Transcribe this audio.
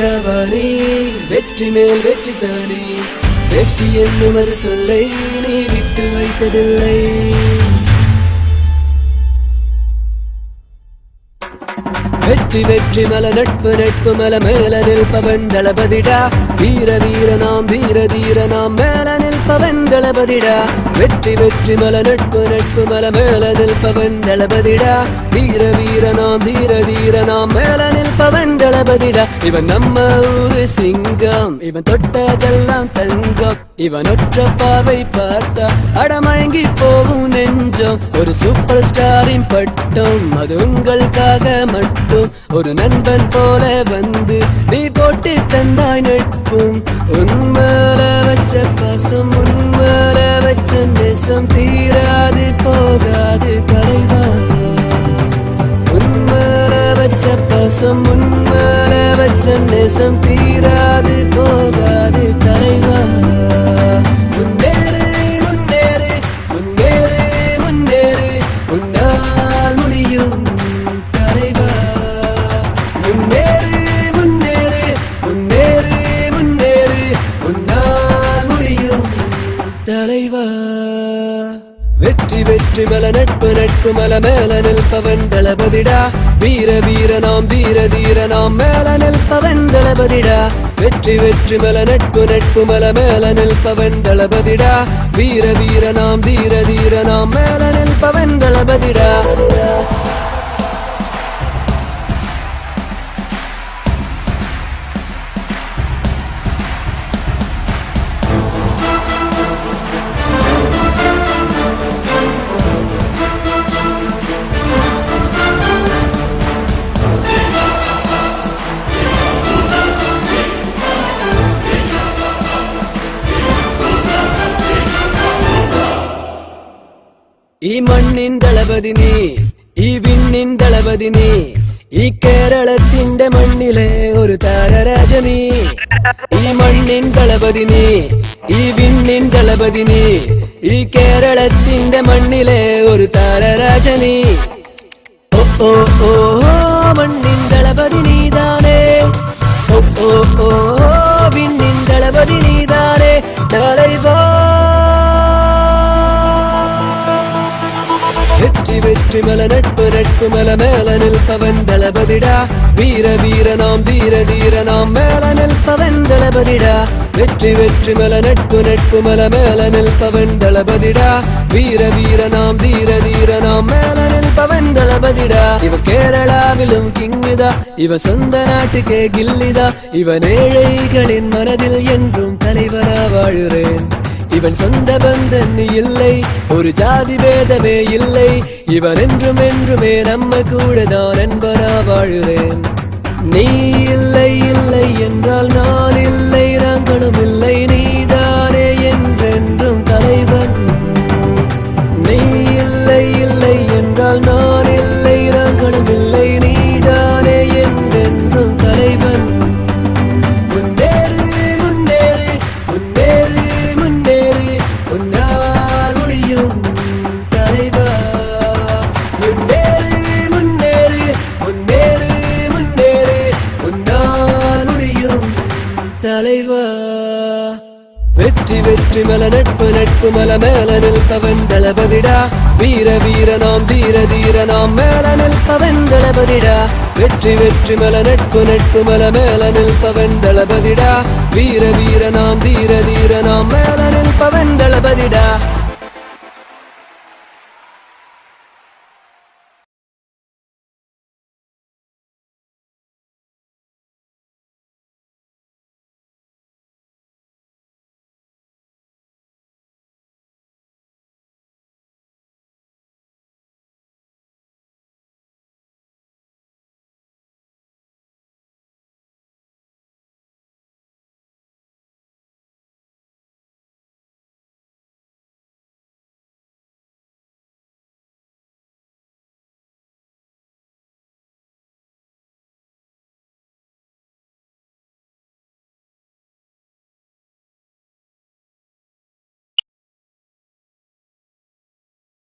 அழகாவானே வெற்றி மேல் வெற்றி தானே வெற்றி என்னும் அது சொல்லை நீ விட்டு வைத்ததில்லை வெற்றி வெற்றி மல நட்பு நட்பு மல மேல நிற்பவன் தளபதிடா வீர வீர நாம் வீர தீர நாம் மேல நிற்பவன் தளபதிடா வெற்றி வெற்றி மல நட்பு நட்பு மல மேல நிற்பவன் தளபதிடா வீர வீர நாம் வீர தீர நாம் மேல நிற்பவன் தளபதிடா இவன் நம்ம ஊரு சிங்கம் இவன் தொட்டதெல்லாம் தங்கம் இவன் ஒற்ற பார்வை பார்த்தா அடமயங்கி போகும் நெஞ்சம் ஒரு சூப்பர் ஸ்டாரின் பட்டம் அது உங்களுக்காக மட்டும் ஒரு நண்பன் போல வந்து நீ போட்டு தந்தாய் நட்பும் உன்மேல வச்ச பாசம் உன்மேல வச்ச நேசம் தீராது போகாது தலைவா உன்மேல வச்ச பாசம் உன்மேல வச்ச நேசம் தீராது போகாது தலைவா முன்னேறு முன்னேறு முன்னேறு முன்னேறு உன்னால் முடியும் தலைவா முன்னேறு முன்னேறு முன்னேறு முன்னேறு உன்னால் முடியும் தலைவா வெற்றி வெற்றி மல நட்பு நட்பு மல மேல நிற்பவன் தளபதிடா வீர வீர நாம் தீர தீர நாம் மேல நிற்பவன் தளபதிடா வெற்றி வெற்றி மல நட்பு நட்பு மல மேல நிற்பவன் தளபதிடா வீர வீர நாம் தீர தீர நாம் மேல நிற்பவன் தளபதிடா ഈ മണ്ണിൻ ദളപതി നീ ഈ വിണ്ണിൻ ദളപതി നീ ഈ കേരളത്തിന്റെ മണ്ണിലെ ഒരു താരരാജനീ ഈ മണ്ണിൻ ദളപതി നീ ഈ വിണ്ണിൻ ദളപതി നീ ഈ കേരളത്തിന്റെ മണ്ണിലെ ഒരു താരരാജനീ ഓ ഓ ഓ മണ്ണിൻ ദളപതി നീതാനേ ഓ ഓ ഓ വിണ്ണിൻ ദളപതി നീതാനേ தலைவா வெற்றி வெற்றி மல நட்பு நட்பு மல மேல நிற்பவன் தளபதிடா வீர வீர நாம் தீர தீர நாம் மேல நிற்பவன் தளபதிடா வெற்றி வெற்றி மல நட்பு நட்பு மல மேல நிற்பவன் தளபதிடா வீர வீர நாம் தீர தீர நாம் மேல நிற்பவன் தளபதிடா இவ கேரளாவிலும் கிங்குதா இவ சொந்த நாட்டுக்கே கில்லிதா இவன் ஏழைகளின் மனதில் என்றும் தலைவரா வாழுறேன் இவன் சொந்த பந்தன் இல்லை ஒரு ஜாதி பேதமே இல்லை இவன் என்றும் என்றுமே நம்ம கூட தான் நண்பனா வாழுறேன் நீ இல்லை இல்லை என்றால் நான் இல்லை நாங்களும் இல்லை நீதானே என்றென்றும் தலைவன் நீ இல்லை இல்லை என்றால் நான் இல்லை நாங்களும் இல்லை நீதானே என்றென்றும் தலைவன் தலைவா வெற்றி வெற்றி மல நட்பு நட்பு மல மேல நிற்பவன் தளபதிடா வீர வீர நாம் தீர தீர நாம் மேல நிற்பவன் தளபதிடா வெற்றி வெற்றி மல நட்பு நட்பு மல மேல நிற்பவன் தளபதிடா வீர வீர நாம் தீர தீர நாம் மேல நிற்பவன் தளபதிடா